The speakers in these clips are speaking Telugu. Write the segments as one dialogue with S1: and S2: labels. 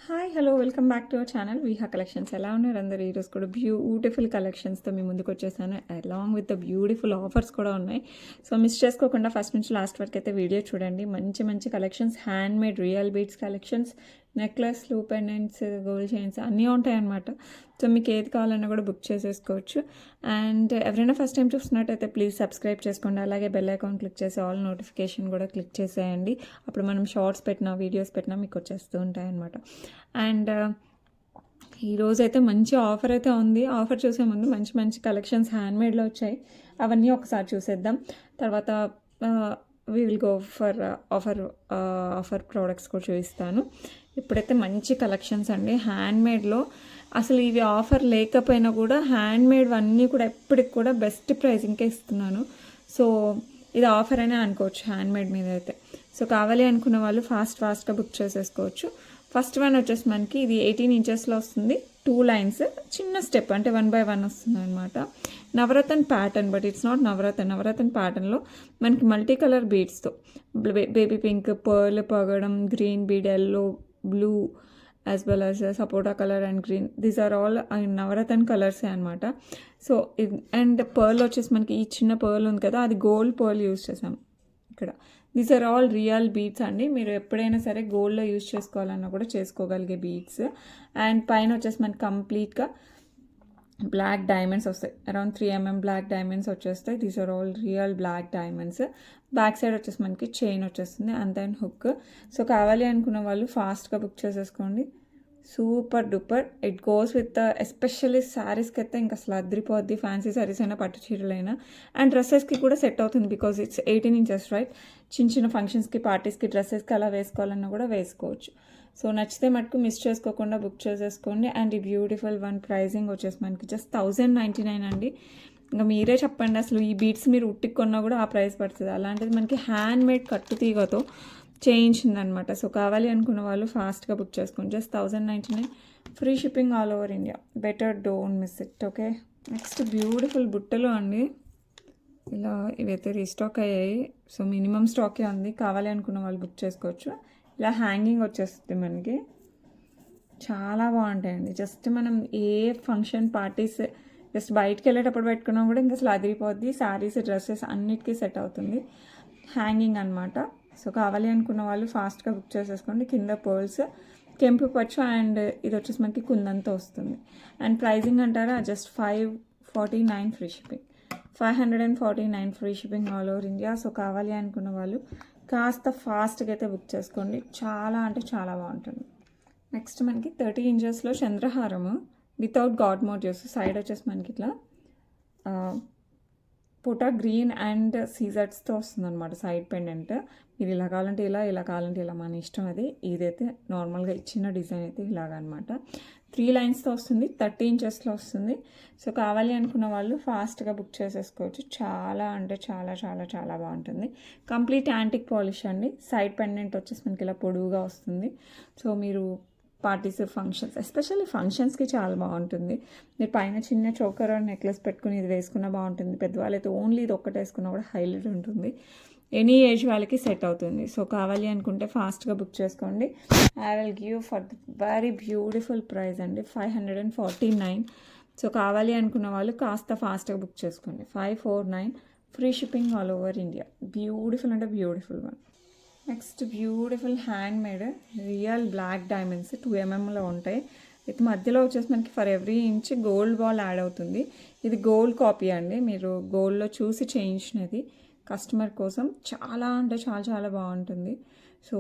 S1: Hi hello welcome back to our channel Viha collections. ఎలా ఉన్నారు అందరు? ఈరోజు కూడా బ్యూటిఫుల్ కలెక్షన్స్తో మీ ముందుకు వచ్చేసాను. Along with the beautiful offers కూడా ఉన్నాయి. సో మిస్ చేసుకోకుండా ఫస్ట్ నుంచి లాస్ట్ వరకు అయితే వీడియో చూడండి. మంచి మంచి collections, handmade real beads collections, నెక్లెస్లు, పెండెంట్స్, గోల్డ్ చైన్స్ అన్నీ ఉంటాయన్నమాట. సో మీకు ఏది కావాలన్నా కూడా బుక్ చేసేసుకోవచ్చు. అండ్ ఎవరైనా ఫస్ట్ టైం చూస్తున్నట్టయితే ప్లీజ్ సబ్స్క్రైబ్ చేసుకోండి. అలాగే బెల్ ఐకాన్ క్లిక్ చేసి ఆల్ నోటిఫికేషన్ కూడా క్లిక్ చేసేయండి. అప్పుడు మనం షార్ట్స్ పెట్టినా వీడియోస్ పెట్టినా మీకు వచ్చేస్తూ ఉంటాయన్నమాట. అండ్ ఈరోజైతే మంచి ఆఫర్ అయితే ఉంది. ఆఫర్ చూసే ముందు మంచి మంచి కలెక్షన్స్ హ్యాండ్మేడ్లో వచ్చాయి. అవన్నీ ఒకసారి చూసేద్దాం. తర్వాత we will go for offer products కూడా చూపిస్తాను. ఇప్పుడైతే మంచి కలెక్షన్స్ అండి హ్యాండ్మేడ్లో. అసలు ఇవి ఆఫర్ లేకపోయినా కూడా హ్యాండ్మేడ్ అన్నీ కూడా ఎప్పటికి కూడా బెస్ట్ ప్రైజింగ్కే ఇస్తున్నాను. సో ఇది ఆఫర్ అనే అనుకోవచ్చు హ్యాండ్మేడ్ మీద అయితే. సో కావాలి అనుకున్న వాళ్ళు ఫాస్ట్గా బుక్ చేసేసుకోవచ్చు. ఫస్ట్ వన్ వచ్చేసి మనకి ఇది 18 ఇంచెస్లో వస్తుంది. 2 లైన్స్, చిన్న స్టెప్ అంటే 1 by 1 వస్తుంది అనమాట. నవరత్న ప్యాటర్న్, బట్ ఇట్స్ నాట్ నవరత్న ప్యాటర్న్లో మనకి మల్టీ కలర్ బీడ్స్తో బేబీ పింక్, పర్ల్, పగడం, green bead, yellow, blue as well as సపోటా colour and green. These are all నవరత్న కలర్సే అనమాట. సో అండ్ పర్ల్ వచ్చేసి మనకి ఈ చిన్న పర్ల్ ఉంది కదా, అది గోల్డ్ పర్ల్ యూజ్ చేసాం ఇక్కడ. These are all real beads అండి. మీరు ఎప్పుడైనా సరే గోల్డ్లో యూజ్ చేసుకోవాలన్నా కూడా చేసుకోగలిగే బీడ్స్. అండ్ పైన వచ్చేసి మనకి కంప్లీట్గా బ్లాక్ డైమండ్స్ వస్తాయి. అరౌండ్ 3 mm బ్లాక్ డైమండ్స్ వచ్చేస్తాయి. These are all real black diamonds. Back side వచ్చేసి మనకి చైన్ వచ్చేస్తుంది అండ్ దెన్ హుక్. సో కావాలి అనుకున్న వాళ్ళు ఫాస్ట్గా బుక్ చేసేసుకోండి. Super duper. It goes with especially శారీస్కి అయితే ఇంకా అసలు అద్రిపోద్ది. ఫ్యాన్సీ శారీస్ అయినా, పట్టు చీరలైనా అండ్ డ్రెస్సెస్కి కూడా సెట్ అవుతుంది. Because it's 18 inches right. చిన్న ఫంక్షన్స్కి, పార్టీస్కి, డ్రెస్సెస్కి అలా వేసుకోవాలన్నా కూడా వేసుకోవచ్చు. సో నచ్చితే మటుకు మిస్ చేసుకోకుండా బుక్ చేసేసుకోండి. అండ్ ఈ బ్యూటిఫుల్ వన్ ప్రైజింగ్ వచ్చేసి మనకి జస్ట్ 1099 అండి. ఇంకా మీరే చెప్పండి, అసలు ఈ బీడ్స్ మీరు ఉట్టికి కొన్నా కూడా ఆ ప్రైస్ పడుతుంది. అలాంటిది మనకి హ్యాండ్ మేడ్ కట్టు తీగతో చేయించిందనమాట. సో కావాలి అనుకున్న వాళ్ళు ఫాస్ట్గా బుక్ చేసుకోండి. Just 1099, free shipping all over India. Better don't miss it. Okay, next beautiful బుట్టలు అండి. ఇలా ఇవైతే రీస్టాక్ అయ్యాయి. సో మినిమం స్టాకే ఉంది. కావాలి అనుకున్న వాళ్ళు బుక్ చేసుకోవచ్చు. ఇలా హ్యాంగింగ్ వచ్చేస్తుంది మనకి. చాలా బాగుంటాయండి. జస్ట్ మనం ఏ ఫంక్షన్, పార్టీస్ జస్ట్ బయటకు వెళ్ళేటప్పుడు పెట్టుకున్నా కూడా ఇంకా అసలు అదిరిపోద్ది. శారీస్, డ్రెస్సెస్ అన్నిటికీ సెట్ అవుతుంది. హ్యాంగింగ్ అనమాట. సో కావాలి అనుకున్న వాళ్ళు ఫాస్ట్గా బుక్ చేసేసుకోండి. కింద పర్ల్స్, కెంపు పచ్చు అండ్ ఇది వచ్చేసి మనకి కుందంతో వస్తుంది. అండ్ ప్రైజింగ్ అంటారా, just 549 free shipping. 549 free shipping all over India. So కావాలి అనుకున్న వాళ్ళు కాస్త ఫాస్ట్గా అయితే బుక్ చేసుకోండి. చాలా అంటే చాలా బాగుంటుంది. నెక్స్ట్ మనకి 30 ఇంచెస్లో చంద్రహారము వితౌట్ గాడ్ మోటివ్స్. సైడ్ వచ్చేసి మనకి ఇట్లా పుటా గ్రీన్ అండ్ సీజర్స్తో వస్తుంది అనమాట సైడ్ పెండెంట్. మీరు ఇలా కావాలంటే ఇలా, ఇలా కావాలంటే ఇలా, మన ఇష్టం అది. ఇదైతే నార్మల్గా ఇచ్చిన డిజైన్ అయితే ఇలాగ అనమాట. 3 లైన్స్తో వస్తుంది. 30 ఇంచెస్లో వస్తుంది. సో కావాలి అనుకున్న వాళ్ళు ఫాస్ట్గా బుక్ చేసేసుకోవచ్చు. చాలా అంటే చాలా చాలా చాలా బాగుంటుంది. కంప్లీట్ యాంటిక్ పాలిష్ అండి. సైడ్ పెండెంట్ వచ్చేసి మనకి ఇలా పొడవుగా వస్తుంది. సో మీరు పార్టీస్, ఫంక్షన్స్, ఎస్పెషల్లీ ఫంక్షన్స్కి చాలా బాగుంటుంది. మీరు పైన చిన్న చోకర్ నెక్లెస్ పెట్టుకుని ఇది వేసుకున్నా బాగుంటుంది. పెద్దవాళ్ళైతే ఓన్లీ ఇది ఒక్కటి వేసుకున్నా కూడా హైలైట్ ఉంటుంది. ఎనీ ఏజ్ వాళ్ళకి సెట్ అవుతుంది. సో కావాలి అనుకుంటే ఫాస్ట్గా బుక్ చేసుకోండి. I will give for the very beautiful price అండి, 549. సో కావాలి అనుకున్న వాళ్ళు కాస్త ఫాస్ట్గా బుక్ చేసుకోండి. 549 free shipping all over India. Beautiful అంటే beautiful one. Next beautiful handmade real black diamonds 2 mmలో ఉంటాయి. ఇది మధ్యలో వచ్చేసి మనకి for every inch gold ball add అవుతుంది. ఇది గోల్డ్ కాపీ అండి. మీరు గోల్డ్లో చూసి చేయించినది కస్టమర్ కోసం. చాలా అంటే చాలా చాలా బాగుంటుంది. సో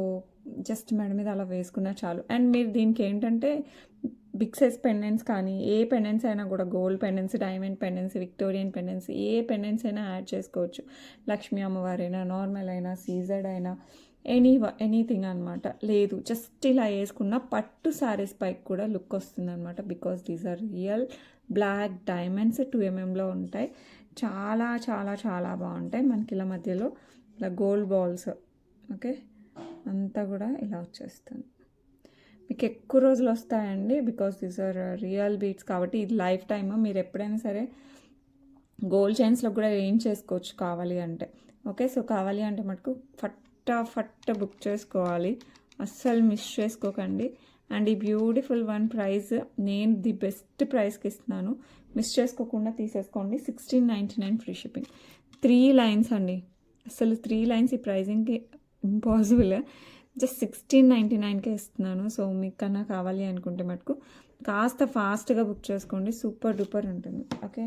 S1: జస్ట్ మెడ మీద అలా వేసుకున్నా చాలు. అండ్ మీరు దీనికి ఏంటంటే బిగ్ సైజ్ పెండెంట్స్ కానీ ఏ పెండెంట్స్ అయినా కూడా, gold pendants, diamond pendants, Victorian pendants, ఏ పెండెంట్స్ అయినా యాడ్ చేసుకోవచ్చు. లక్ష్మీ అమ్మవారైనా, నార్మల్ అయినా, సీజర్డ్ అయినా, ఎనీథింగ్ అనమాట. లేదు జస్ట్ ఇలా వేసుకున్న పట్టు శారీస్ పైకి కూడా లుక్ వస్తుంది అనమాట. Because these are real black diamonds 2 mmలో ఉంటాయి. చాలా చాలా చాలా బాగుంటాయి. మనకి ఇలా మధ్యలో ఇలా గోల్డ్ బాల్స్. ఓకే, అంతా కూడా ఇలా వచ్చేస్తుంది. మీకు ఎక్కువ రోజులు వస్తాయండి. Because these are real beads కాబట్టి ఇది లైఫ్ టైమ్. మీరు ఎప్పుడైనా సరే గోల్డ్ చైన్స్లో కూడా ఏం చేసుకోవచ్చు కావాలి అంటే. ఓకే, సో కావాలి అంటే మటుకు ఫట్ బుక్ చేసుకోవాలి. అస్సలు మిస్ చేసుకోకండి. అండ్ ఈ బ్యూటిఫుల్ వన్ ప్రైస్ నేను ది బెస్ట్ ప్రైస్కి ఇస్తున్నాను, మిస్ చేసుకోకుండా తీసేసుకోండి. 1699 ఫ్రీ షిప్పింగ్. 3 లైన్స్ అండి, అసలు 3 లైన్స్ ఈ ప్రైజింగ్కి ఇంపాసిబుల్. జస్ట్ 1699కే ఇస్తున్నాను. సో మీకు కన్నా కావాలి అనుకుంటే మటుకు కాస్త ఫాస్ట్గా బుక్ చేసుకోండి, సూపర్ డూపర్ ఉంటుంది. Okay,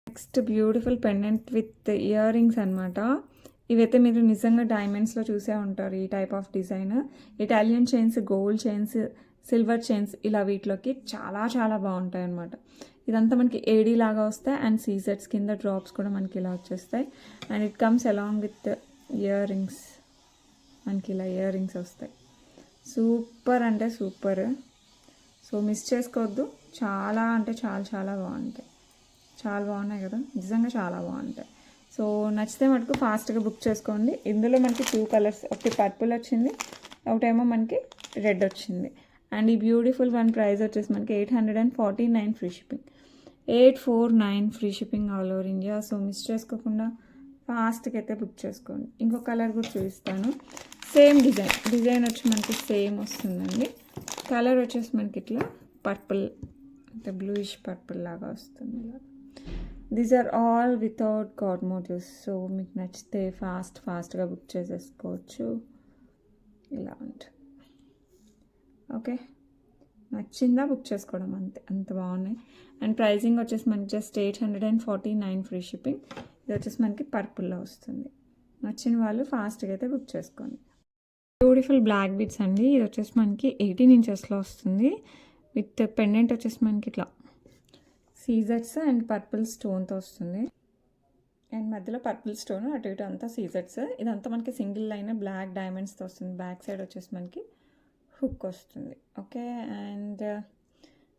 S1: next beautiful pendant with ear rings అనమాట. ఇవైతే మీరు నిజంగా డైమండ్స్లో చూసే ఉంటారు ఈ type of design. Italian chains, gold chains, silver chains ఇలా వీటిలోకి చాలా చాలా బాగుంటాయి అనమాట. ఇదంతా మనకి ఏడీ లాగా వస్తాయి అండ్ సీజెట్స్ కింద డ్రాప్స్ కూడా మనకి ఇలా వచ్చేస్తాయి. And it comes along with ear rings. మనకి ఇలా ఇయర్ రింగ్స్ వస్తాయి, సూపర్ అంటే సూపర్. సో మిస్ చేసుకోవద్దు, చాలా అంటే చాలా చాలా బాగుంటాయి. చాలా బాగున్నాయి కదా, నిజంగా చాలా బాగుంటాయి. సో నచ్చితే మటుకు ఫాస్ట్గా బుక్ చేసుకోండి. ఇందులో మనకి 2 కలర్స్, ఒకటి పర్పుల్ వచ్చింది, ఒకటేమో మనకి రెడ్ వచ్చింది. అండ్ ఈ బ్యూటిఫుల్ వన్ ప్రైస్ వచ్చేసి మనకి 849 free shipping. 849 free shipping all over India. So miss చేసుకోకుండా ఫాస్ట్గా అయితే బుక్ చేసుకోండి. ఇంకో కలర్ కూడా చూపిస్తాను. సేమ్ డిజైన్ వచ్చి మనకి సేమ్ వస్తుందండి. కలర్ వచ్చేసి మనకి ఇట్లా పర్పుల్ అంటే బ్లూయిష్ పర్పుల్ లాగా వస్తుంది. These are all without god motifs. So మీకు నచ్చితే ఫాస్ట్గా బుక్ చేసేసుకోవచ్చు. ఇలా ఉంటుంది. ఓకే, నచ్చిందా బుక్ చేసుకోవడం, అంతే, అంత బాగున్నాయి. అండ్ ప్రైజింగ్ వచ్చేసి మనకి జస్ట్ 849 ఫ్రీ షిప్పింగ్. ఇది వచ్చేసి మనకి పర్పుల్లో వస్తుంది. నచ్చిన వాళ్ళు ఫాస్ట్గా అయితే బుక్ చేసుకోండి. బ్యూటిఫుల్ బ్లాక్ బీడ్స్ అండి. ఇది వచ్చేసి మనకి 18 ఇంచెస్లో వస్తుంది. విత్ పెండెంట్ వచ్చేసి మనకి ఇట్లా సీజెట్స్ అండ్ పర్పుల్ స్టోన్తో వస్తుంది. అండ్ మధ్యలో పర్పుల్ స్టోన్, అటు ఇటు అంతా సీజెట్స్. ఇదంతా మనకి సింగిల్ లైన్ బ్లాక్ డైమండ్స్తో వస్తుంది. బ్యాక్ సైడ్ వచ్చేసి మనకి హుక్ వస్తుంది. ఓకే, అండ్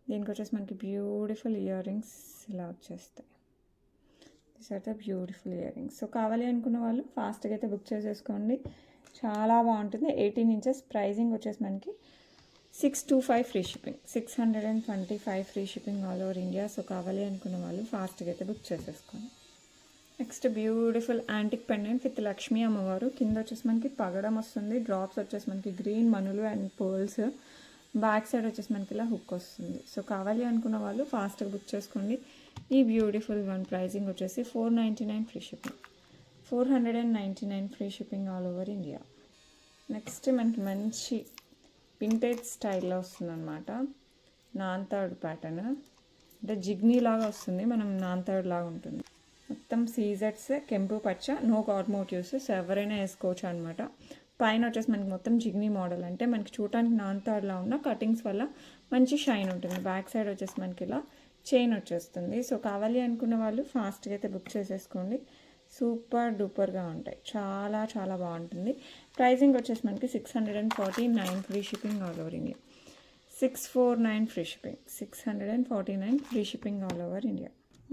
S1: దీనికి వచ్చేసి మనకి బ్యూటిఫుల్ ఇయర్ రింగ్స్ ఇలా వచ్చేస్తాయి. This are the beautiful earrings. So కావాలి అనుకున్న వాళ్ళు ఫాస్ట్గా అయితే బుక్ చేసేసుకోండి, చాలా బాగుంటుంది. 18 ఇంచెస్. ప్రైజింగ్ వచ్చేసి మనకి 625 free shipping. 625 free shipping all over India. So కావాలి అనుకున్న వాళ్ళు ఫాస్ట్గా అయితే బుక్ చేసేసుకోండి. Next beautiful antique pendant with Lakshmi అమ్మవారు. కింద వచ్చేసి మనకి పగడం వస్తుంది. డ్రాప్స్ వచ్చేసి మనకి గ్రీన్ మనులు అండ్ పర్ల్స్. బ్యాక్ సైడ్ వచ్చేసి మనకి ఇలా హుక్ వస్తుంది. సో కావాలి అనుకున్న వాళ్ళు ఫాస్ట్గా బుక్ చేసుకోండి. ఈ బ్యూటిఫుల్ వన్ ప్రైజింగ్ వచ్చేసి 499 free shipping. 499 free shipping all over India. Next మనకి మంచి వింటేజ్ స్టైల్లో వస్తుంది అనమాట. నాన్తాడ్ ప్యాటర్న్ అంటే జిగ్నీ లాగా వస్తుంది, మనం నాన్తాడ్ లాగా ఉంటుంది. మొత్తం సీజెట్స్, కెంపు పచ్చ, నో గాడ్ మోటివ్స్. సో ఎవరైనా వేసుకోవచ్చు అనమాట. పైన వచ్చేసి మనకి మొత్తం జిగ్నీ మోడల్, అంటే మనకి చూడటానికి నాన్తాడ్లా ఉన్న కటింగ్స్ వల్ల మంచి షైన్ ఉంటుంది. బ్యాక్ సైడ్ వచ్చేసి మనకి ఇలా చైన్ వచ్చేస్తుంది. సో కావాలి అనుకున్న వాళ్ళు ఫాస్ట్గా అయితే బుక్ చేసేసుకోండి, సూపర్ డూపర్గా ఉంటాయి, చాలా చాలా బాగుంటుంది. ప్రైజింగ్ వచ్చేసి మనకి 649 free shipping all over India. 649 free shipping. 649 free shipping all over India.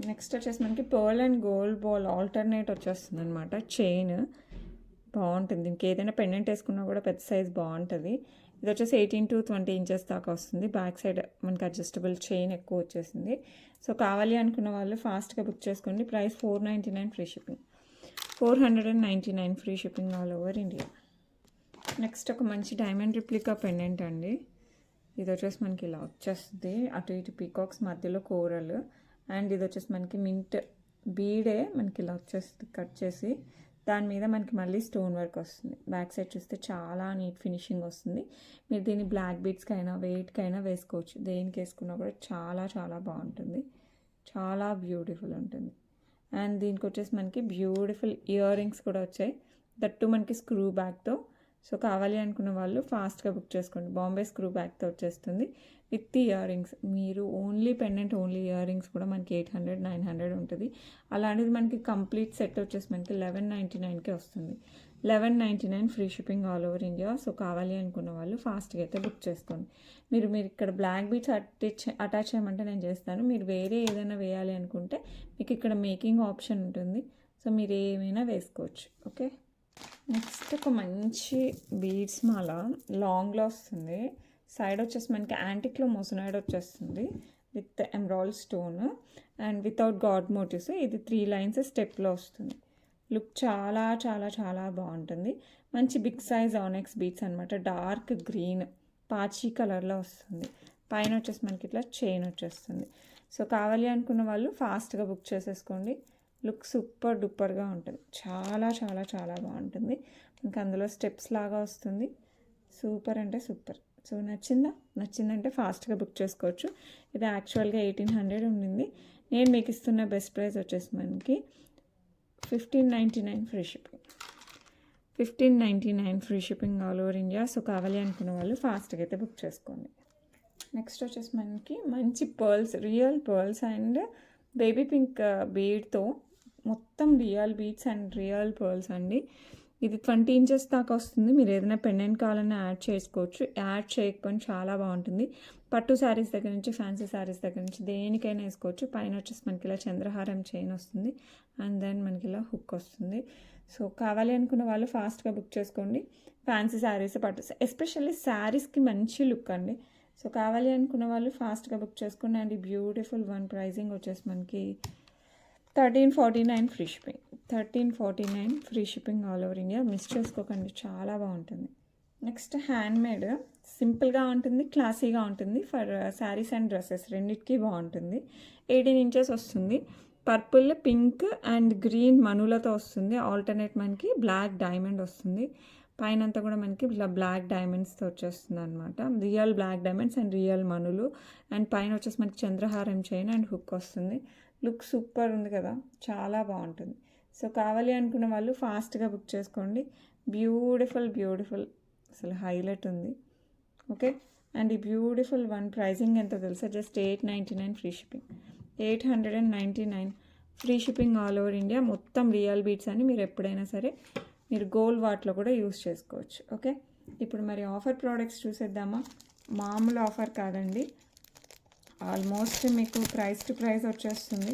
S1: Next వచ్చేసి మనకి pearl and gold ball alternate వచ్చేస్తుంది అనమాట. చైన్ బాగుంటుంది, దీనికి ఏదైనా పెండెంట్ వేసుకున్నా కూడా పెద్ద సైజ్ బాగుంటుంది. ఇది వచ్చేసి 18 to 20 ఇంచెస్ దాకా వస్తుంది. బ్యాక్ సైడ్ మనకి అడ్జస్టబుల్ చైన్ ఎక్కువ వచ్చేసింది. సో కావాలి అనుకున్న వాళ్ళు ఫాస్ట్గా బుక్ చేసుకోండి. Price 499 free shipping. 499 free shipping all over India. Next ఒక మంచి డైమండ్ రిప్లికా పెండెంట్ అండి. ఇది వచ్చేసి మనకి ఇలా వచ్చేస్తుంది, అటు ఇటు పీకాక్స్ మధ్యలో కోరల్. అండ్ ఇది వచ్చేసి మనకి మింట్ బీడే మనకి ఇలా వచ్చేస్తుంది కట్ చేసి, దాని మీద మనకి మళ్ళీ స్టోన్ వర్క్ వస్తుంది. బ్యాక్ సైడ్ చూస్తే చాలా నీట్ ఫినిషింగ్ వస్తుంది. మీరు దీన్ని బ్లాక్ బీడ్స్కైనా వెయిట్కైనా వేసుకోవచ్చు, దేనికి వేసుకున్నా కూడా చాలా చాలా బాగుంటుంది, చాలా బ్యూటిఫుల్ ఉంటుంది. అండ్ దీనికి వచ్చేసి మనకి బ్యూటిఫుల్ ఇయర్ రింగ్స్ కూడా వచ్చాయి, దట్టు మనకి స్క్రూ బ్యాక్తో. సో కావాలి అనుకున్న వాళ్ళు ఫాస్ట్గా బుక్ చేసుకోండి. బాంబే స్క్రూ బ్యాక్తో వచ్చేస్తుంది విత్ ఇయర్ రింగ్స్. మీరు only pendant, only ear rings కూడా మనకి 800, 900 ఉంటుంది. అలాంటిది మనకి కంప్లీట్ సెట్ వచ్చేసి మనకి 1199కే వస్తుంది. 1199 free shipping all over India. So కావాలి అనుకున్న వాళ్ళు ఫాస్ట్గా అయితే బుక్ చేసుకోండి. మీరు ఇక్కడ బ్లాక్ బీట్స్ అటాచ్ చేయమంటే నేను చేస్తాను. మీరు వేరే ఏదైనా వేయాలి అనుకుంటే మీకు ఇక్కడ మేకింగ్ ఆప్షన్ ఉంటుంది. సో మీరు ఏమైనా వేసుకోవచ్చు. ఓకే, నెక్స్ట్ ఒక మంచి బీడ్స్ మాల లాంగ్లో వస్తుంది. సైడ్ వచ్చేసి మనకి యాంటిక్లో మొసనాయిడ్ వచ్చేస్తుంది with emerald stone and without god motifs. ఇది 3 లైన్స్ స్టెప్లో వస్తుంది. లుక్ చాలా చాలా చాలా బాగుంటుంది. మంచి బిగ్ సైజ్ ఆనెక్స్ బీడ్స్ అనమాట. డార్క్ గ్రీన్ పాచి కలర్లో వస్తుంది. పైన వచ్చేసి మనకి ఇట్లా చైన్ వచ్చేస్తుంది. సో కావాలి అనుకున్న వాళ్ళు ఫాస్ట్గా బుక్ చేసేసుకోండి. లుక్ సూపర్ డూపర్గా ఉంటుంది. చాలా చాలా చాలా బాగుంటుంది. ఇంకా అందులో స్టెప్స్ లాగా వస్తుంది. సూపర్ అంటే సూపర్. సో నచ్చిందంటే ఫాస్ట్గా బుక్ చేసుకోవచ్చు. ఇది యాక్చువల్గా 1800 ఉండింది. నేను మీకు ఇస్తున్న బెస్ట్ ప్రైస్ వచ్చేసి మనకి 1599 free shipping. 1599 free shipping all over India. So కావాలి అనుకున్న వాళ్ళు ఫాస్ట్గా అయితే బుక్ చేసుకోండి. నెక్స్ట్ వచ్చేసి మనకి మంచి pearls, real pearls and baby pink బీడ్తో మొత్తం real beads and real pearls అండి. ఇది 20 ఇంచెస్ దాకా వస్తుంది. మీరు ఏదైనా పెండెంట్ కావాలన్నా యాడ్ చేసుకోవచ్చు. యాడ్ చేయకపోయినా చాలా బాగుంటుంది. పట్టు శారీస్ దగ్గర నుంచి ఫ్యాన్సీ శారీస్ దగ్గర నుంచి దేనికైనా వేసుకోవచ్చు. పైన వచ్చేసి మనకి ఇలా చంద్రహారం చైన్ వస్తుంది అండ్ దెన్ మనకి ఇలా హుక్ వస్తుంది. సో కావాలి అనుకున్న వాళ్ళు ఫాస్ట్గా బుక్ చేసుకోండి. ఫ్యాన్సీ శారీస్, పట్టు, ఎస్పెషల్లీ శారీస్కి మంచి లుక్ అండి. సో కావాలి అనుకున్న వాళ్ళు ఫాస్ట్గా బుక్ చేసుకోండి. అండ్ ఈ బ్యూటిఫుల్ వన్ ప్రైజింగ్ వచ్చేసి మనకి 1349 free shipping. 1349 free shipping all over India. Miss చేసుకోకండి, చాలా బాగుంటుంది. నెక్స్ట్ హ్యాండ్మేడ్, సింపుల్గా ఉంటుంది, క్లాసీగా ఉంటుంది. ఫర్ శారీస్ అండ్ డ్రెస్సెస్ రెండింటికి బాగుంటుంది. 18 ఇంచెస్ వస్తుంది. పర్పుల్, పింక్ అండ్ గ్రీన్ మనులతో వస్తుంది. ఆల్టర్నేట్ మనకి బ్లాక్ డైమండ్ వస్తుంది. పైన అంతా కూడా మనకి ఇలా బ్లాక్ డైమండ్స్తో వచ్చేస్తుంది అనమాట. Real black diamonds and real మనులు. అండ్ పైన వచ్చేసి మనకి చంద్రహారం చైన్ అండ్ హుక్ వస్తుంది. లుక్ సూపర్ ఉంది కదా, చాలా బాగుంటుంది. సో కావాలి అనుకున్న వాళ్ళు ఫాస్ట్గా బుక్ చేసుకోండి. బ్యూటిఫుల్ అసలు హైలైట్ ఉంది. ఓకే, అండ్ ఈ బ్యూటిఫుల్ వన్ ప్రైజింగ్ ఎంతో తెలుసా? Just 899 free shipping. 899 free shipping all over India. మొత్తం రియల్ బీట్స్ అని మీరు ఎప్పుడైనా సరే మీరు గోల్డ్ వాట్లో కూడా యూస్ చేసుకోవచ్చు. ఓకే, ఇప్పుడు మరి ఆఫర్ ప్రోడక్ట్స్ చూసేద్దామా? మామూలు ఆఫర్ కాదండి, ఆల్మోస్ట్ మీకు ప్రైస్ టు ప్రైస్ వచ్చేస్తుంది.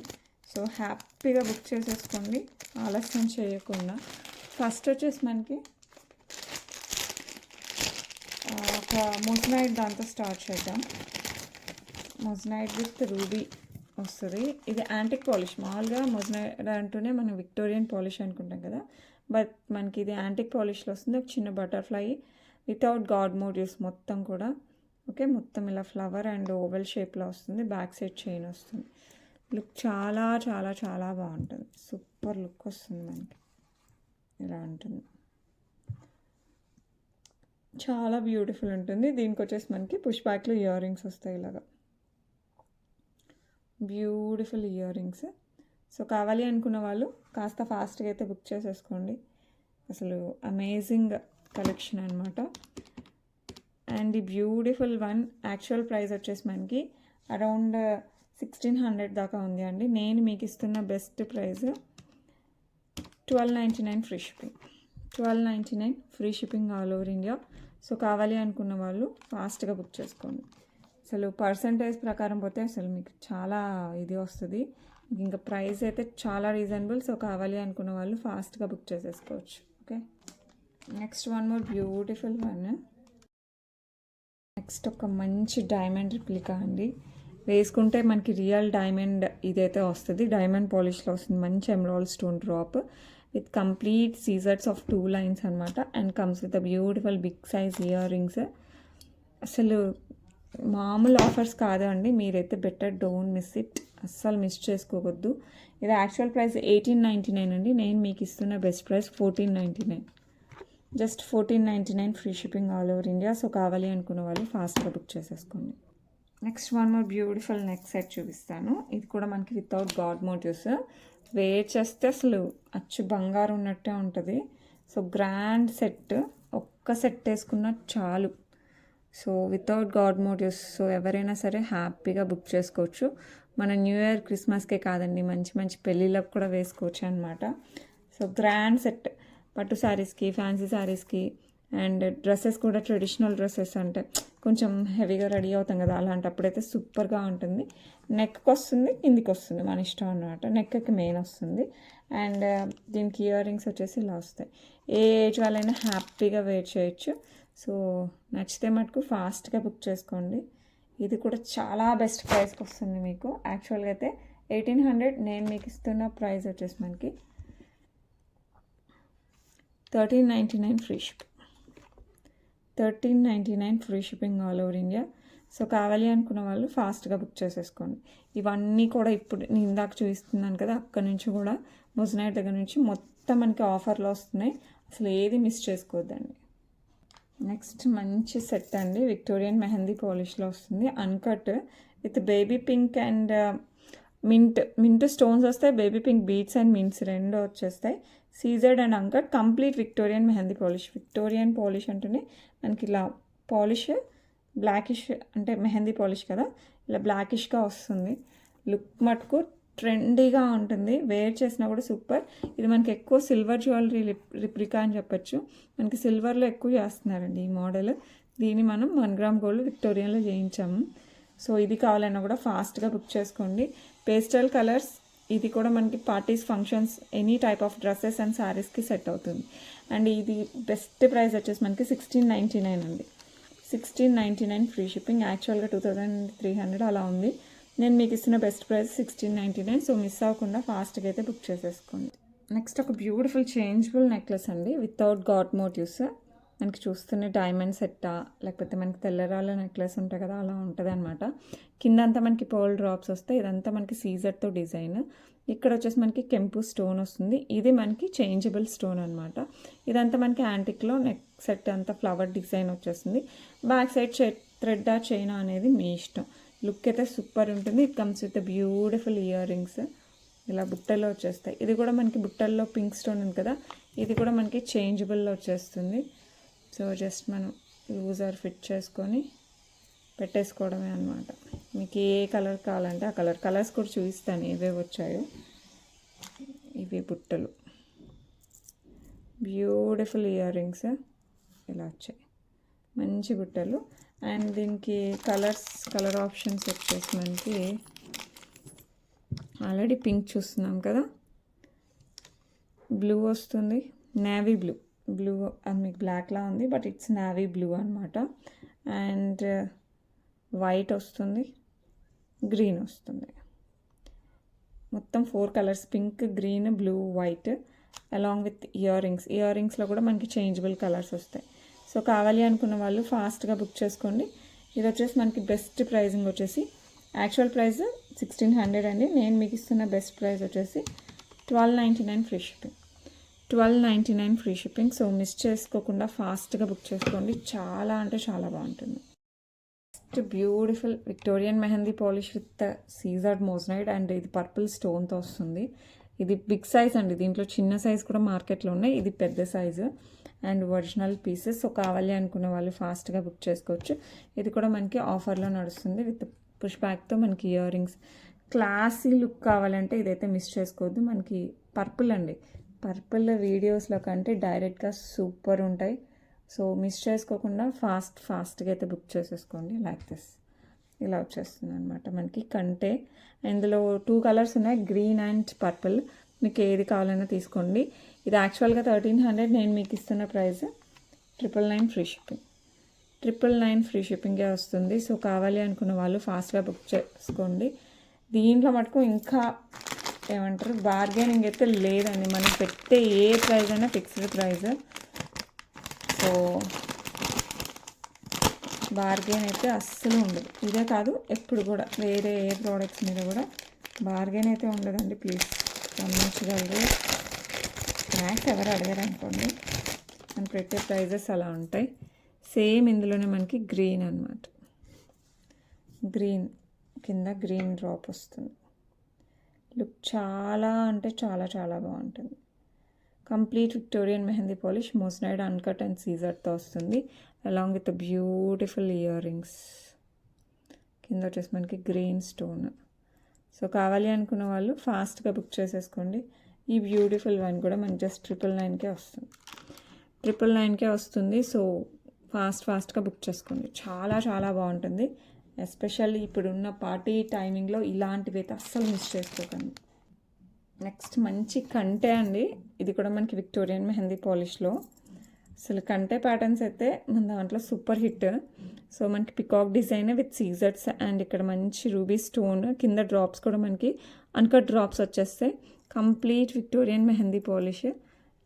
S1: సో హ్యాపీగా బుక్ చేసేసుకోండి ఆలస్యం చేయకుండా. ఫస్ట్ వచ్చేసి మనకి ఒక మొజనైట్ దాంతో స్టార్ట్ చేద్దాం. మొజనైట్ విత్ రూబీ వస్తుంది. ఇది యాంటిక్ పాలిష్. మామూలుగా మొజనైట్ అంటూనే మనం విక్టోరియన్ పాలిష్ అనుకుంటాం కదా, బట్ మనకి ఇది యాంటిక్ పాలిష్లో వస్తుంది. ఒక చిన్న బటర్ఫ్లై వితౌట్ గాడ్ మోటివ్స్ మొత్తం కూడా. ఓకే, మొత్తం ఇలా ఫ్లవర్ అండ్ ఓవెల్ షేప్లో వస్తుంది. బ్యాక్ సైడ్ చైన్ వస్తుంది. లుక్ చాలా చాలా చాలా బాగుంటుంది. సూపర్ లుక్ వస్తుంది మనకి. ఇలా ఉంటుంది, చాలా బ్యూటిఫుల్ ఉంటుంది. దీనికి వచ్చేసి మనకి పుష్ బ్యాక్లో ఇయర్ రింగ్స్ వస్తాయి, ఇలాగా బ్యూటిఫుల్ ఇయర్ రింగ్స్. సో కావాలి అనుకున్న వాళ్ళు కాస్త ఫాస్ట్గా అయితే బుక్ చేసేసుకోండి. అసలు అమేజింగ్ కలెక్షన్ అనమాట. అండ్ ఈ బ్యూటిఫుల్ వన్ యాక్చువల్ ప్రైస్ వచ్చేసి మనకి అరౌండ్ 1600 దాకా ఉంది అండి. నేను మీకు ఇస్తున్న best price 1299 free shipping. 1299 free shipping all over India. So కావాలి అనుకున్న వాళ్ళు ఫాస్ట్గా బుక్ చేసుకోండి. అసలు పర్సంటేజ్ ప్రకారం పోతే అసలు మీకు చాలా ఇది వస్తుంది. ఇంకా ప్రైస్ అయితే చాలా రీజనబుల్. సో కావాలి అనుకున్న వాళ్ళు ఫాస్ట్గా బుక్ చేసేసుకోవచ్చు. Okay, next one more beautiful one. Next ఒక మంచి డైమండ్ రిప్లికా అండి. వేసుకుంటే మనకి రియల్ డైమండ్ ఇదైతే వస్తుంది. డైమండ్ పాలిష్లో వస్తుంది. మంచి emerald stone drop with complete సీజర్స్ ఆఫ్ 2 లైన్స్ అనమాట. And comes with a beautiful big size earrings. అసలు మామూలు ఆఫర్స్ కాదు అండి. మీరైతే బెటర్ డోంట్ మిస్ ఇట్, అస్సలు మిస్ చేసుకోవద్దు. ఇది యాక్చువల్ ప్రైస్ 1899 అండి. నేను మీకు ఇస్తున్న best price 1499. Just 1499 free shipping all over India. So కావాలి అనుకున్న వాళ్ళు ఫాస్ట్గా బుక్ చేసేసుకోండి. Next one more beautiful neck set చూపిస్తాను. ఇది కూడా మనకి వితౌట్ గాడ్ మోటివ్స్. వేర్ చేస్తే అసలు అచ్చు బంగారం ఉన్నట్టే ఉంటుంది. సో గ్రాండ్ సెట్, ఒక్క సెట్ వేసుకున్న చాలు. So without god motifs. So ఎవరైనా సరే హ్యాపీగా బుక్ చేసుకోవచ్చు. మన న్యూ ఇయర్ క్రిస్మస్కే కాదండి, మంచి మంచి పెళ్ళిళ్ళకు కూడా వేసుకోవచ్చు అనమాట. సో గ్రాండ్ సెట్, పట్టు శారీస్కి, ఫ్యాన్సీ శారీస్కి అండ్ డ్రెస్సెస్ కూడా ట్రెడిషనల్ డ్రెస్సెస్ అంటే కొంచెం హెవీగా రెడీ అవుతాం కదా, అలాంటప్పుడైతే సూపర్గా ఉంటుంది. నెక్కి వస్తుంది, కిందికి వస్తుంది, మన ఇష్టం అన్నమాట. నెక్కి మెయిన్ వస్తుంది. అండ్ దీనికి ఇయర్ రింగ్స్ వచ్చేసి ఇలా వస్తాయి. ఏ ఏజ్ వాళ్ళైనా హ్యాపీగా వేర్ చేయొచ్చు. సో నచ్చితే మటుకు ఫాస్ట్గా బుక్ చేసుకోండి. ఇది కూడా చాలా బెస్ట్ ప్రైస్కి వస్తుంది మీకు. యాక్చువల్గా అయితే 1800. నేను మీకు ఇస్తున్న ప్రైస్ వచ్చేసి మనకి 1399 free ship. 1399 free shipping all over India. So కావాలి అనుకున్న వాళ్ళు ఫాస్ట్గా బుక్ చేసేసుకోండి. ఇవన్నీ కూడా ఇప్పుడు నేను ఇందాక చూపిస్తున్నాను కదా, అక్కడ నుంచి కూడా మొజనైట్ దగ్గర నుంచి మొత్తం మనకి ఆఫర్లో వస్తున్నాయి. అసలు ఏది మిస్ చేసుకోవద్దండి. నెక్స్ట్ మంచి సెట్ అండి, విక్టోరియన్ మెహందీ పాలిష్లో వస్తుంది. Uncut with baby pink and mint stones వస్తాయి. Baby pink beads and mints రెండు వచ్చేస్తాయి. సీజర్డ్ and uncut complete Victorian mehndi polish. Victorian polish అంటేనే మనకి ఇలా పాలిష్ బ్లాకిష్, అంటే మెహందీ పాలిష్ కదా, ఇలా బ్లాకిష్గా వస్తుంది. లుక్ మటుకు ట్రెండీగా ఉంటుంది, వేర్ చేసినా కూడా సూపర్. ఇది మనకి ఎక్కువ సిల్వర్ జ్యువెలరీ రిప్లికా అని చెప్పచ్చు. మనకి సిల్వర్లో ఎక్కువ చేస్తున్నారండి ఈ మోడల్. దీన్ని మనం 1 గ్రామ్ గోల్డ్ విక్టోరియన్లో చేయించాము. సో ఇది కావాలన్నా కూడా ఫాస్ట్గా బుక్ చేసుకోండి. పేస్టల్ కలర్స్, ఇది కూడా మనకి parties, functions, any type of dresses and శారీస్కి సెట్ అవుతుంది. అండ్ ఇది బెస్ట్ ప్రైస్ వచ్చేసి మనకి 1699 అండి. 1699 ఫ్రీ షిప్పింగ్. యాక్చువల్గా 2300 అలా ఉంది. నేను మీకు ఇస్తున్న బెస్ట్ ప్రైస్ 1699. సో మిస్ అవ్వకుండా ఫాస్ట్గా అయితే బుక్ చేసేసుకోండి. నెక్స్ట్ ఒక బ్యూటిఫుల్ చేంజబుల్ నెక్లెస్ అండి, వితౌట్ గాడ్ మోటివ్స్. మనకి చూస్తున్న డైమండ్ సెట్టా, లేకపోతే మనకి తెల్లరాళ్ళ నెక్లెస్ ఉంటాయి కదా, అలా ఉంటుంది అనమాట. కిందంతా మనకి పర్ల్ డ్రాప్స్ వస్తాయి. ఇదంతా మనకి సీజర్తో డిజైన్. ఇక్కడ వచ్చేసి మనకి కెంపు స్టోన్ వస్తుంది. ఇది మనకి చేంజబుల్ స్టోన్ అనమాట. ఇదంతా మనకి యాంటిక్లో నెక్ సెట్ అంతా ఫ్లవర్ డిజైన్ వచ్చేస్తుంది. బ్యాక్ సైడ్ థ్రెడ్ చైనా అనేది మీ ఇష్టం. లుక్ అయితే సూపర్ ఉంటుంది. It comes with beautiful earrings, ఇలా బుట్టల్లో వచ్చేస్తాయి. ఇది కూడా మనకి బుట్టల్లో పింక్ స్టోన్ ఉంది కదా, ఇది కూడా మనకి చేంజబుల్లో వచ్చేస్తుంది. సో జస్ట్ మనం లూజర్ ఫిట్ చేసుకొని పెట్టేసుకోవడమే అనమాట. మీకు ఏ కలర్ కావాలంటే ఆ కలర్స్ కూడా చూపిస్తాను ఏవే వచ్చాయో. ఇవి బుట్టలు, బ్యూటిఫుల్ ఇయర్ రింగ్స్ ఇలా వచ్చాయి, మంచి బుట్టలు. అండ్ దీనికి కలర్ ఆప్షన్స్ వచ్చేసి మనకి ఆల్రెడీ పింక్ చూస్తున్నాం కదా, బ్లూ వస్తుంది, నేవీ బ్లూ అది మీకు బ్లాక్లా ఉంది బట్ ఇట్స్ నేవీ బ్లూ అనమాట. అండ్ వైట్ వస్తుంది, గ్రీన్ వస్తుంది. మొత్తం 4 colours, pink, green, blue, white, along with ear రింగ్స్లో కూడా మనకి చేంజబుల్ కలర్స్ వస్తాయి. సో కావాలి అనుకున్న వాళ్ళు ఫాస్ట్గా బుక్ చేసుకోండి. ఇది వచ్చేసి మనకి బెస్ట్ ప్రైజింగ్ వచ్చేసి, యాక్చువల్ ప్రైస్ 1600 అండి. నేను మీకు ఇస్తున్న బెస్ట్ ప్రైస్ వచ్చేసి 1299 free shipping. 1299 free shipping. So miss చేసుకోకుండా ఫాస్ట్గా బుక్ చేసుకోండి. చాలా అంటే చాలా బాగుంటుంది. Next beautiful Victorian mehndi polish with సీజర్డ్ మోజనైట్ అండ్ ఇది పర్పుల్ స్టోన్తో వస్తుంది. ఇది బిగ్ సైజ్ అండి, దీంట్లో చిన్న సైజ్ కూడా మార్కెట్లో ఉన్నాయి, ఇది పెద్ద size and original pieces. So కావాలి అనుకున్న వాళ్ళు ఫాస్ట్గా బుక్ చేసుకోవచ్చు. ఇది కూడా మనకి ఆఫర్లో నడుస్తుంది విత్ పుష్ బ్యాక్తో మనకి ఇయర్ రింగ్స్. క్లాసీ లుక్ కావాలంటే ఇదైతే మిస్ చేసుకోవద్దు. మనకి పర్పుల్ అండి, పర్పుల్ వీడియోస్లో కంటే డైరెక్ట్గా సూపర్ ఉంటాయి. సో మిస్ చేసుకోకుండా ఫాస్ట్గా అయితే బుక్ చేసేసుకోండి. లైక్ దిస్ ఇలా వచ్చేస్తుంది అనమాట మనకి కంటే. ఇందులో 2 కలర్స్ ఉన్నాయి, గ్రీన్ అండ్ పర్పుల్. మీకు ఏది కావాలన్నా తీసుకోండి. ఇది యాక్చువల్గా 1300, నేను మీకు ఇస్తున్న ప్రైస్ 999 ఫ్రీ షిప్పింగ్. 999 ఫ్రీ షిప్పింగే వస్తుంది. సో కావాలి అనుకున్న వాళ్ళు ఫాస్ట్గా బుక్ చేసుకోండి. దీంట్లో మటుకు ఇంకా ఏమంటారు, బార్గెనింగ్ అయితే లేదండి. మనం పెట్టే ఏ ప్రైస్ అయినా ఫిక్స్డ్ ప్రైస్. సో బార్గెన్ అయితే అస్సలు ఉండదు. ఇదే కాదు, ఎప్పుడు కూడా వేరే ఏ ప్రోడక్ట్స్ మీద కూడా బార్గెన్ అయితే ఉండదండి. ప్లీజ్ గమనించగలరు. మ్యాక్స్ ఎవరు అడిగారు అనుకోండి, మనం పెట్టే ప్రైజెస్ అలా ఉంటాయి. సేమ్ ఇందులోనే మనకి గ్రీన్ అనమాట, గ్రీన్ కింద గ్రీన్ డ్రాప్ వస్తుంది. లుక్ చాలా అంటే చాలా చాలా బాగుంటుంది. Complete Victorian mehndi polish, moissanite, uncut and సీజర్తో వస్తుంది. Along with beautiful earrings. కింద వచ్చేసి మనకి గ్రీన్ స్టోన్. సో కావాలి అనుకున్న వాళ్ళు ఫాస్ట్గా బుక్ చేసేసుకోండి. ఈ బ్యూటిఫుల్ వన్ కూడా మనకి జస్ట్ 999కే వస్తుంది. 999కే వస్తుంది. సో ఫాస్ట్గా బుక్ చేసుకోండి. చాలా చాలా బాగుంటుంది. ఎస్పెషల్లీ ఇప్పుడున్న పార్టీ టైమింగ్లో ఇలాంటివి అయితే అస్సలు మిస్ చేసుకోకండి. నెక్స్ట్ మంచి కంటే అండి, ఇది కూడా మనకి విక్టోరియన్ మెహందీ పాలిష్లో. అసలు కంటే ప్యాటర్న్స్ అయితే మన దాంట్లో సూపర్ హిట్. సో మనకి పికాక్ డిజైన్ విత్ సీజర్స్ అండ్ ఇక్కడ మంచి రూబీ స్టోన్, కింద డ్రాప్స్ కూడా మనకి అన్కట్ డ్రాప్స్ వచ్చేస్తాయి. Complete Victorian mehndi polish.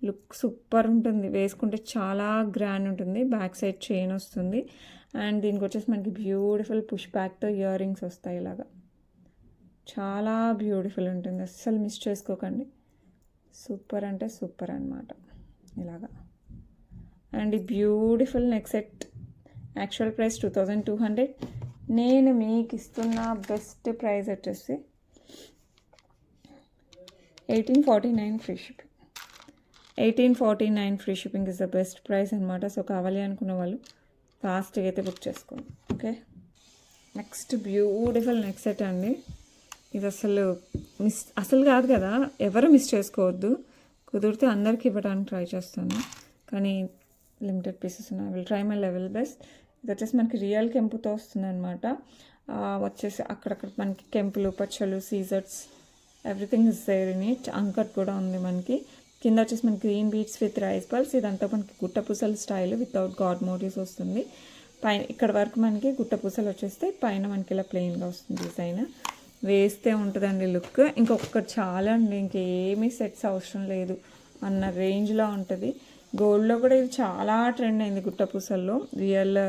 S1: Look super ఉంటుంది, వేసుకుంటే చాలా గ్రాండ్ ఉంటుంది. బ్యాక్ సైడ్ చైన్ వస్తుంది అండ్ దీనికి వచ్చేసి మనకి బ్యూటిఫుల్ పుష్ బ్యాక్తో ఇయర్ రింగ్స్ వస్తాయి. ఇలాగా చాలా బ్యూటిఫుల్ ఉంటుంది, అస్సలు మిస్ చేసుకోకండి. సూపర్ అంటే సూపర్ అనమాట. ఇలాగా అండ్ ఈ beautiful neck set actual price 2200. నేను మీకు ఇస్తున్న బెస్ట్ ప్రైస్ వచ్చేసి 1849 free shipping. 1849 free shipping is the best price అనమాట. సో కావాలి అనుకున్న వాళ్ళు ఫాస్ట్గా అయితే బుక్ చేసుకోండి. Okay, next beautiful neck set అండి. ఇది అసలు కాదు కదా, ఎవరు మిస్ చేసుకోవద్దు. కుదిరితే అందరికీ ఇవ్వడానికి ట్రై చేస్తాను, కానీ లిమిటెడ్ పీసెస్ ఉన్నాయి. Will try my level best. ఇది వచ్చేసి మనకి రియల్ కెంపుతో వస్తుంది అనమాట. వచ్చేసి అక్కడక్కడ మనకి కెంపులు, పచ్చలు, సీజర్స్ everything is there in it. Uncut కూడా ఉంది మనకి. కింద వచ్చేసి మనకి green beads with rice pearls. ఇదంతా మనకి గుట్టపూసల స్టైల్ వితౌట్ గాడ్ మోటివ్స్ వస్తుంది. పైన ఇక్కడ వరకు మనకి గుట్టపూసలు వచ్చేస్తే పైన మనకి ఇలా ప్లెయిన్గా వస్తుంది డిజైన్. వేస్తే ఉంటుందండి లుక్. ఇంకొకటి చాలా అండి, ఇంకేమీ సెట్స్ అవసరం లేదు అన్న రేంజ్లో ఉంటుంది. గోల్డ్లో కూడా ఇది చాలా ట్రెండ్ అయింది. గుట్టపూసల్లో రియల్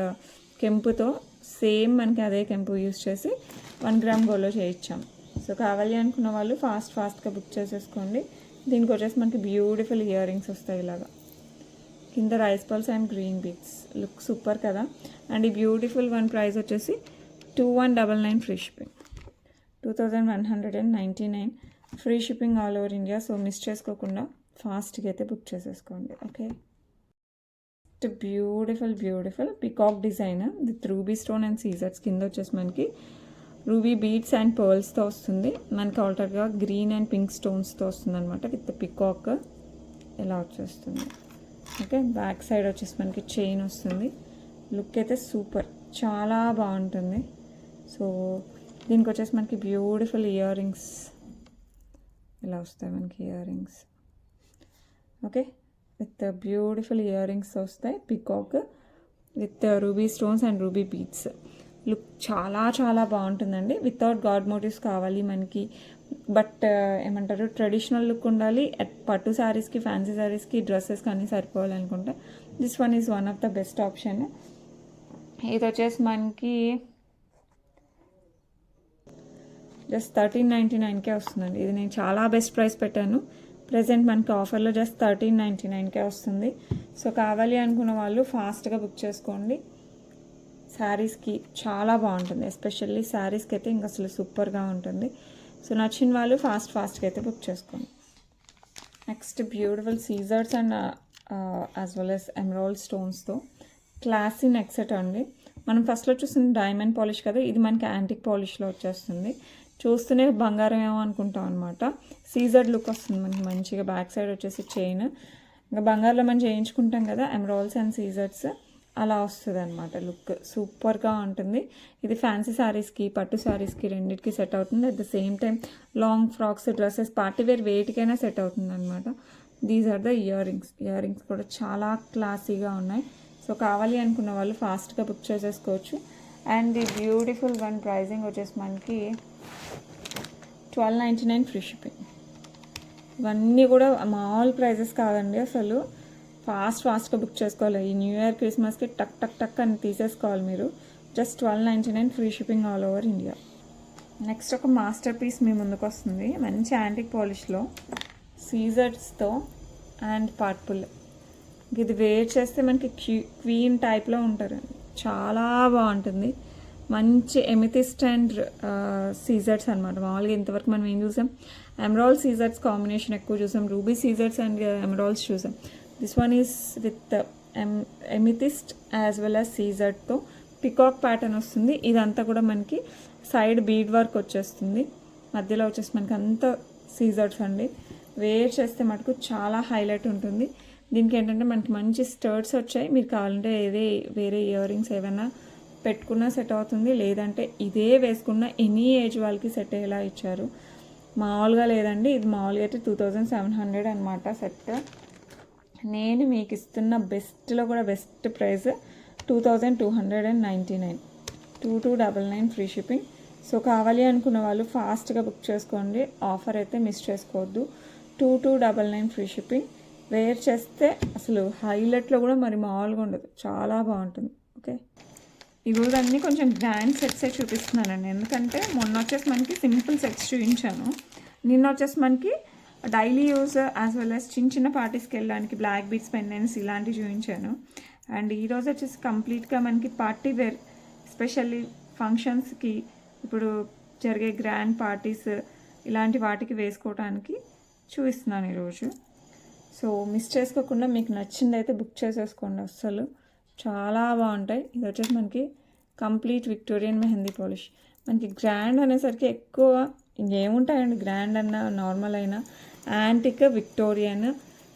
S1: కెంపుతో సేమ్ మనకి అదే కెంపు యూస్ చేసి 1 గ్రామ్ గోల్డ్లో చేయించాం. సో కావాలి అనుకున్న వాళ్ళు ఫాస్ట్గా బుక్ చేసేసుకోండి. దీనికి వచ్చేసి మనకి బ్యూటిఫుల్ ఇయర్ రింగ్స్ వస్తాయి ఇలాగా. కింద rice pearls and green beads. Look super కదా. అండ్ ఈ బ్యూటిఫుల్ వన్ ప్రైస్ వచ్చేసి 2199 free shipping. 2199 free shipping all over India. So miss చేసుకోకుండా ఫాస్ట్గా అయితే బుక్ చేసేసుకోండి. Okay, beautiful peacock design with ruby stone and సీజర్స్. కింద వచ్చేసి మనకి రూబీ బీడ్స్ అండ్ పర్ల్స్తో వస్తుంది. మనకి ఆల్టర్గా గ్రీన్ అండ్ పింక్ స్టోన్స్తో వస్తుంది అనమాట. విత్ పికాక్ ఇలా వచ్చేస్తుంది. ఓకే, బ్యాక్ సైడ్ వచ్చేసి మనకి చైన్ వస్తుంది. లుక్ అయితే సూపర్, చాలా బాగుంటుంది. సో దీనికి వచ్చేసి మనకి బ్యూటిఫుల్ ఇయర్ రింగ్స్ ఇలా వస్తాయి మనకి earrings. Okay, with beautiful earrings వస్తాయి peacock with ruby stones and ruby beads. Look చాలా బాగుంటుందండి. వితౌట్ గాడ్ మోటివ్స్ కావాలి మనకి, బట్ ఏమంటారు ట్రెడిషనల్ లుక్ ఉండాలి. పట్టు శారీస్కి, ఫ్యాన్సీ శారీస్కి, డ్రెస్సెస్కి అన్నీ సరిపోవాలనుకుంటే this one is one of the best option. ఇది వచ్చేసి మనకి జస్ట్ 1399కే వస్తుందండి. ఇది నేను చాలా బెస్ట్ ప్రైస్ పెట్టాను. ప్రజెంట్ మనకి ఆఫర్లో జస్ట్ 1399కే వస్తుంది. సో కావాలి అనుకున్న వాళ్ళు ఫాస్ట్గా బుక్ చేసుకోండి. శారీస్కి చాలా బాగుంటుంది, ఎస్పెషల్లీ శారీస్కి అయితే ఇంకా అసలు సూపర్గా ఉంటుంది. సో నచ్చిన వాళ్ళు ఫాస్ట్గా అయితే బుక్ చేసుకోండి. నెక్స్ట్ బ్యూటిఫుల్ సీజర్స్ and as well as emerald స్టోన్స్తో క్లాసీ నెక్ సెట్ అండి. మనం ఫస్ట్లో చూస్తుంది డైమండ్ పాలిష్ కదా, ఇది మనకి యాంటిక్ పాలిష్లో వచ్చేస్తుంది. చూస్తూనే బంగారం ఏమో అనుకుంటాం అనమాట. సీజర్డ్ లుక్ వస్తుంది మనకి మంచిగా. బ్యాక్ సైడ్ వచ్చేసి చైన్, ఇంకా బంగారంలో మనం చేయించుకుంటాం కదా ఎమరాల్డ్స్ అండ్ సీజర్స్, అలా వస్తుంది అనమాట. లుక్ సూపర్గా ఉంటుంది. ఇది ఫ్యాన్సీ శారీస్కి, పట్టు శారీస్కి రెండింటికి సెట్ అవుతుంది. At the same time long frocks, dresses, party wear వేటికైనా సెట్ అవుతుంది అనమాట. These are the earrings. Earrings కూడా చాలా క్లాసీగా ఉన్నాయి. సో కావాలి అనుకున్న వాళ్ళు ఫాస్ట్గా బుక్ చేసేసుకోవచ్చు. And the beautiful one pricing వచ్చేసి మనకి 1299 ఫ్రీ షిప్పింగ్. ఇవన్నీ కూడా మామూలు ప్రైజెస్ కాదండి అసలు. ఫాస్ట్గా బుక్ చేసుకోవాలి. ఈ న్యూ ఇయర్ క్రిస్మస్కి టక్ అని తీసేసుకోవాలి మీరు. Just 1299 free shipping all over India. Next ఒక మాస్టర్ పీస్ మీ ముందుకు వస్తుంది. మంచి యాంటిక్ పాలిష్లో సీజర్స్తో అండ్ పర్పుల్. ఇది వేర్ చేస్తే మనకి క్వీన్ టైప్లో ఉంటారు. చాలా బాగుంటుంది. మంచి ఎమితిస్ట్ అండ్ సీజర్స్ అనమాట. మామూలుగా ఇంతవరకు మనం ఏం చూసాం, ఎమరాల్డ్ సీజర్స్ కాంబినేషన్ ఎక్కువ చూసాం, రూబీ సీజర్స్ అండ్ ఎమరాల్డ్స్ చూసాం. This one is with amethyst as well as సీజర్తో పికాక్ ప్యాటర్న్ వస్తుంది. ఇదంతా కూడా మనకి సైడ్ బీడ్ వర్క్ వచ్చేస్తుంది. మధ్యలో వచ్చేసి మనకి అంతా సీజర్స్ అండి. వేర్ చేస్తే మటుకు చాలా హైలైట్ ఉంటుంది. దీనికి ఏంటంటే మనకి మంచి స్టర్ట్స్ వచ్చాయి. మీరు కావాలంటే వేరే ఇయర్ రింగ్స్ ఏమైనా పెట్టుకున్నా సెట్ అవుతుంది, లేదంటే ఇదే వేసుకున్న ఎనీ ఏజ్ వాళ్ళకి సెట్ అయ్యేలా ఇచ్చారు. మామూలుగా లేదండి, ఇది మామూలుగా అయితే 2700 అనమాట సెట్. నేను మీకు ఇస్తున్న బెస్ట్లో కూడా best price 2299. 2299 free shipping. So కావాలి అనుకున్న వాళ్ళు ఫాస్ట్గా బుక్ చేసుకోండి. ఆఫర్ అయితే మిస్ చేసుకోవద్దు. 2299 ఫ్రీ షిప్పింగ్. వేర్ చేస్తే అసలు హైలైట్లో కూడా మరి మామూలుగా ఉండదు, చాలా బాగుంటుంది. ఓకే, ఈరోజు అన్నీ కొంచెం గ్రాండ్ సెట్సే చూపిస్తున్నానండి, ఎందుకంటే మొన్న వచ్చేసి మనకి సింపుల్ సెట్స్ చూపించాను. నిన్న వచ్చేసి మనకి daily use as well as చిన్న చిన్న పార్టీస్కి వెళ్ళడానికి బ్లాక్ బీట్స్ పెండెంట్స్ ఇలాంటివి చూపించాను. అండ్ ఈరోజు వచ్చేసి కంప్లీట్గా మనకి పార్టీ వేర్, ఎస్పెషల్లీ ఫంక్షన్స్కి, ఇప్పుడు జరిగే గ్రాండ్ పార్టీస్ ఇలాంటి వాటికి వేసుకోవడానికి చూపిస్తున్నాను ఈరోజు. సో మిస్ చేసుకోకుండా మీకు నచ్చింది అయితే బుక్ చేసేసుకోండి, అస్సలు చాలా బాగుంటాయి. ఇది వచ్చేసి మనకి కంప్లీట్ విక్టోరియన్ మెహందీ పాలిష్. మనకి గ్రాండ్ అనేసరికి ఎక్కువ ఇంకేముంటాయండి, గ్రాండ్ అన్న నార్మల్ అయినా యాంటిక్, విక్టోరియన్,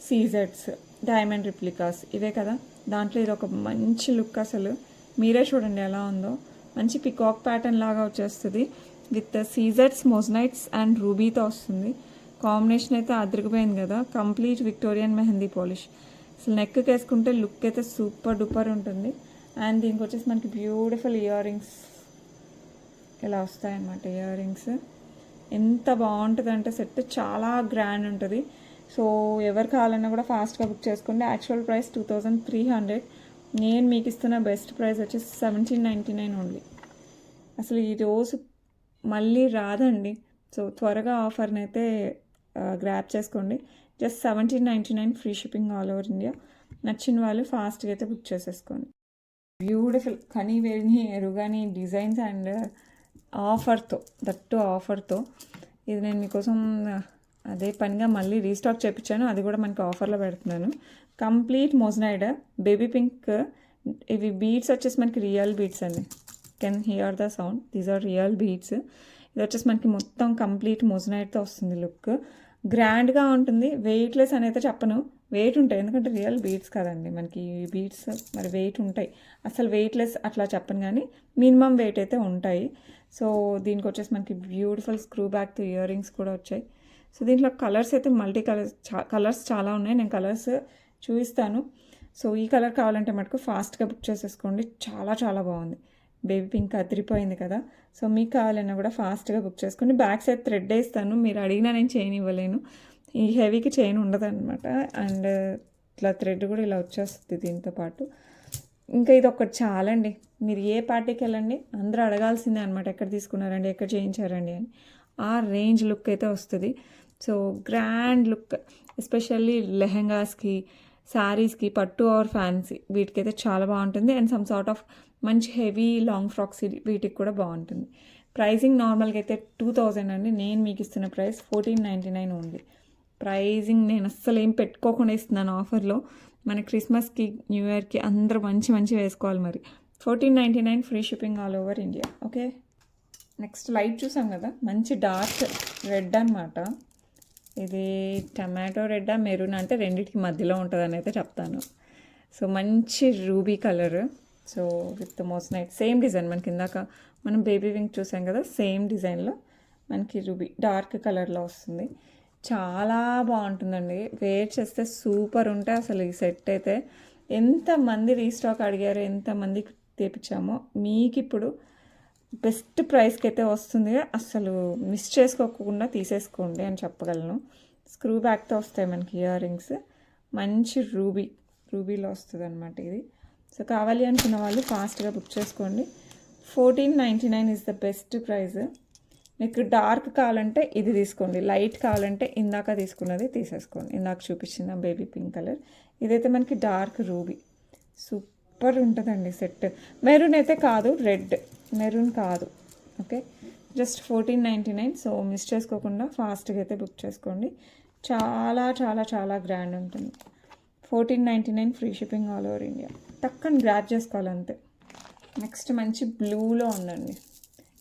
S1: సీజెడ్స్, డైమండ్ రిప్లికాస్ ఇవే కదా. దాంట్లో ఇది ఒక మంచి లుక్, అసలు మీరే చూడండి ఎలా ఉందో. మంచి పికాక్ ప్యాటర్న్ లాగా వచ్చేస్తుంది విత్ సీజెడ్స్, మోజనైట్స్ అండ్ రూబీతో వస్తుంది. కాంబినేషన్ అయితే అదిరిగిపోయింది కదా. కంప్లీట్ విక్టోరియన్ మెహందీ పాలిష్, అసలు నెక్కి వేసుకుంటే లుక్ అయితే సూపర్ డూపర్ ఉంటుంది. అండ్ దీనికి వచ్చేసి మనకి బ్యూటిఫుల్ ఇయర్ రింగ్స్ ఇలా వస్తాయన్నమాట. ఇయర్ రింగ్స్ ఎంత బాగుంటుంది అంటే సెట్ చాలా గ్రాండ్ ఉంటుంది. సో ఎవరు కావాలన్నా కూడా ఫాస్ట్గా బుక్ చేసుకోండి. యాక్చువల్ ప్రైస్ 2300, నేను మీకు ఇస్తున్న బెస్ట్ ప్రైస్ వచ్చేసి 1799 ఓన్లీ. అసలు ఈరోజు మళ్ళీ రాదండి. సో త్వరగా ఆఫర్ని అయితే గ్రాప్ చేసుకోండి. Just 1799 free shipping all over India. నచ్చిన వాళ్ళు ఫాస్ట్గా అయితే బుక్ చేసేసుకోండి. బ్యూటిఫుల్ కనీవేని ఎరుగాని డిజైన్స్ అండ్ ఆఫర్తో, దట్టు ఆఫర్తో. ఇది నేను మీకోసం అదే పనిగా మళ్ళీ రీస్టాక్ చేయించాను, అది కూడా మనకి ఆఫర్లో పెడుతున్నాను. Complete moissanite baby pink. ఇవి బీడ్స్ వచ్చేసి మనకి రియల్ బీడ్స్ అండి. Can hear the sound, these are real beads. ఇది వచ్చేసి మనకి మొత్తం కంప్లీట్ మోజనైడ్తో వస్తుంది. లుక్ గ్రాండ్గా ఉంటుంది. వెయిట్లెస్ అనేది చెప్పను, వెయిట్ ఉంటాయి, ఎందుకంటే రియల్ బీడ్స్ కదండి మనకి. బీడ్స్ మరి వెయిట్ ఉంటాయి, అసలు వెయిట్లెస్ అట్లా చెప్పను, కానీ మినిమం వెయిట్ అయితే ఉంటాయి. సో దీనికి వచ్చేసి మనకి బ్యూటిఫుల్ స్క్రూ బ్యాక్తో ఇయర్ రింగ్స్ కూడా వచ్చాయి. సో దీంట్లో కలర్స్ అయితే మల్టీ కలర్స్ చాలా ఉన్నాయి, నేను కలర్స్ చూపిస్తాను. సో ఈ కలర్ కావాలంటే మటుకు ఫాస్ట్గా బుక్ చేసేసుకోండి, చాలా చాలా బాగుంది. బేబీ పింక్ అదిరిపోయింది కదా. సో మీకు కావాలన్నా కూడా ఫాస్ట్గా బుక్ చేసుకోండి. బ్యాక్ సైడ్ థ్రెడ్ వేస్తాను, మీరు అడిగినా నేను చైన్ ఇవ్వలేను, ఈ హెవీకి చైన్ ఉండదు అనమాట. అండ్ ఇట్లా థ్రెడ్ కూడా ఇలా వచ్చేస్తుంది దీంతో పాటు. ఇంకా ఇది ఒకటి చాలండి, మీరు ఏ పార్టీకి వెళ్ళండి అందరూ అడగాల్సిందే అనమాట, ఎక్కడ తీసుకున్నారండి, ఎక్కడ చేయించారండి అని. ఆ రేంజ్ లుక్ అయితే వస్తుంది. సో గ్రాండ్ లుక్, ఎస్పెషల్లీ లెహెంగాస్కి, శారీస్కి, పట్టు ఆర్ ఫ్యాన్సీ వీటికైతే చాలా బాగుంటుంది. అండ్ సమ్ సార్ట్ ఆఫ్ మంచి హెవీ లాంగ్ ఫ్రాక్స్ వీటికి కూడా బాగుంటుంది. ప్రైజింగ్ నార్మల్గా అయితే 2000 అండి, నేను మీకు ఇస్తున్న ప్రైస్ 1499 ఓన్లీ. ప్రైజింగ్ నేను అస్సలు ఏం పెట్టుకోకుండా ఇస్తున్నాను ఆఫర్లో. మన క్రిస్మస్కి, న్యూ ఇయర్కి అందరూ మంచి మంచి వేసుకోవాలి మరి. 1499 free shipping all over India. Okay, next light చూసాం కదా, మంచి డార్క్ రెడ్ అనమాట. ఇది టమాటో రెడ్, మెరూన్ అంటే రెండింటికి మధ్యలో ఉంటుందని అయితే చెప్తాను. సో మంచి ruby colour. So with moissanite same design, మనకి ఇందాక మనం బేబీ పింక్ చూసాం కదా, సేమ్ డిజైన్లో మనకి రూబీ డార్క్ కలర్లో వస్తుంది. చాలా బాగుంటుందండి, వేర్ చేస్తే సూపర్ ఉంటాయి అసలు. ఈ సెట్ అయితే ఎంతమంది రీస్టాక్ అడిగారో, ఎంతమంది తెప్పించామో, మీకు ఇప్పుడు బెస్ట్ ప్రైస్కి అయితే వస్తుంది. అసలు మిస్ చేసుకోకుండా తీసేసుకోండి అని చెప్పగలను. స్క్రూ బ్యాక్తో వస్తాయి మనకి ఇయర్ రింగ్స్, మంచి రూబీలో వస్తుంది అనమాట ఇది. సో కావాలి అనుకున్న వాళ్ళు ఫాస్ట్గా బుక్ చేసుకోండి. 1499 ఇస్ ద బెస్ట్ ప్రైస్. మీకు డార్క్ కావాలంటే ఇది తీసుకోండి, లైట్ కావాలంటే ఇందాక తీసుకున్నది తీసేసుకోండి. ఇందాక చూపించిన బేబీ పింక్ కలర్, ఇదైతే మనకి డార్క్ రూబీ, సూపర్ ఉంటుందండి సెట్. మెరూన్ అయితే కాదు, రెడ్ మెరూన్ కాదు. Okay, just 1499. సో మిస్ చేసుకోకుండా ఫాస్ట్గా అయితే బుక్ చేసుకోండి. చాలా చాలా చాలా గ్రాండ్ ఉంటుంది. 1499 free shipping all over India. టక్కని గ్రాప్ చేసుకోవాలి అంతే. నెక్స్ట్ మంచి బ్లూలో ఉందండి,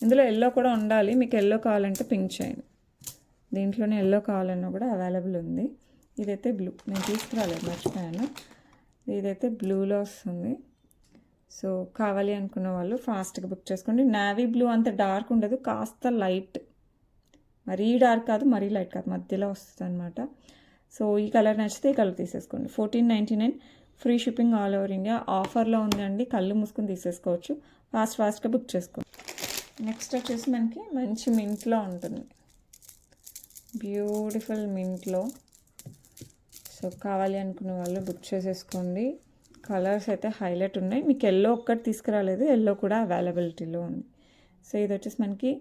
S1: ఇందులో ఎల్లో కూడా ఉండాలి, మీకు ఎల్లో కావాలంటే పింక్ చేయండి. దీంట్లోనే ఎల్లో కావాలన్నా కూడా అవైలబుల్ ఉంది. ఇదైతే బ్లూ, నేను తీసుకురాలేదు మర్చిపోయాను. ఇదైతే బ్లూలో వస్తుంది. సో కావాలి అనుకున్న వాళ్ళు ఫాస్ట్గా బుక్ చేసుకోండి. నావీ బ్లూ అంత డార్క్ ఉండదు, కాస్త లైట్, మరీ డార్క్ కాదు మరీ లైట్ కాదు, మధ్యలో వస్తుంది అనమాట. సో ఈ కలర్ నచ్చితే ఈ కలర్ తీసేసుకోండి. 1499 free shipping all over India. ఆఫర్లో ఉందండి, కళ్ళు మూసుకొని తీసేసుకోవచ్చు. ఫాస్ట్గా బుక్ చేసుకోండి. నెక్స్ట్ వచ్చేసి మనకి మంచి మింట్లో ఉంటుంది, బ్యూటిఫుల్ మింట్లో. సో కావాలి అనుకున్న వాళ్ళు బుక్ చేసేసుకోండి. కలర్స్ అయితే హైలైట్ ఉన్నాయి. మీకు ఎల్లో ఒక్కటి తీసుకురాలేదు, ఎల్లో కూడా అవైలబిలిటీలో ఉంది. సో ఇది వచ్చేసి మనకి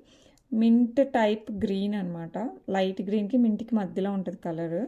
S1: మింట్ టైప్ గ్రీన్ అనమాట. లైట్ గ్రీన్కి మింట్కి మధ్యలో ఉంటుంది కలర్.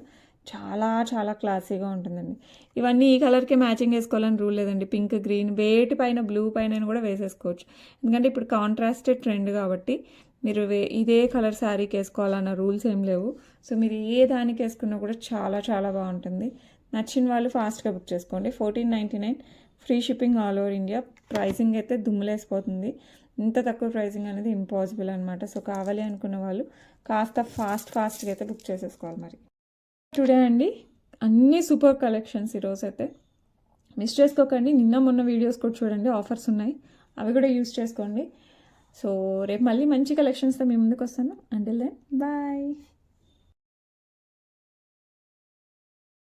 S1: చాలా చాలా క్లాసీగా ఉంటుందండి. ఇవన్నీ ఈ కలర్కే మ్యాచింగ్ వేసుకోవాలని రూల్ లేదండి. పింక్, గ్రీన్ వేటి పైన బ్లూ పైన కూడా వేసేసుకోవచ్చు. ఎందుకంటే ఇప్పుడు కాంట్రాస్టెడ్ ట్రెండ్ కాబట్టి మీరు ఇదే కలర్ శారీకి వేసుకోవాలన్న రూల్స్ ఏం లేవు. సో మీరు ఏ దానికి వేసుకున్నా కూడా చాలా చాలా బాగుంటుంది. నచ్చిన వాళ్ళు ఫాస్ట్గా బుక్ చేసుకోండి. 1499 free shipping all over India. Pricing అయితే దుమ్ములేసిపోతుంది. ఇంత తక్కువ ప్రైసింగ్ అనేది ఇంపాసిబుల్ అనమాట. సో కావాలి అనుకున్న వాళ్ళు కాస్త ఫాస్ట్గా అయితే బుక్ చేసేసుకోవాలి. మరి టుడే అండి అన్నీ సూపర్ కలెక్షన్స్ ఈరోజు అయితే మిస్ చేసుకోకండి. నిన్న మొన్న వీడియోస్ కూడా చూడండి, ఆఫర్స్ ఉన్నాయి, అవి కూడా యూస్ చేసుకోండి. సో రేపు మళ్ళీ మంచి కలెక్షన్స్తో మీ ముందుకు వస్తాను. Until then bye.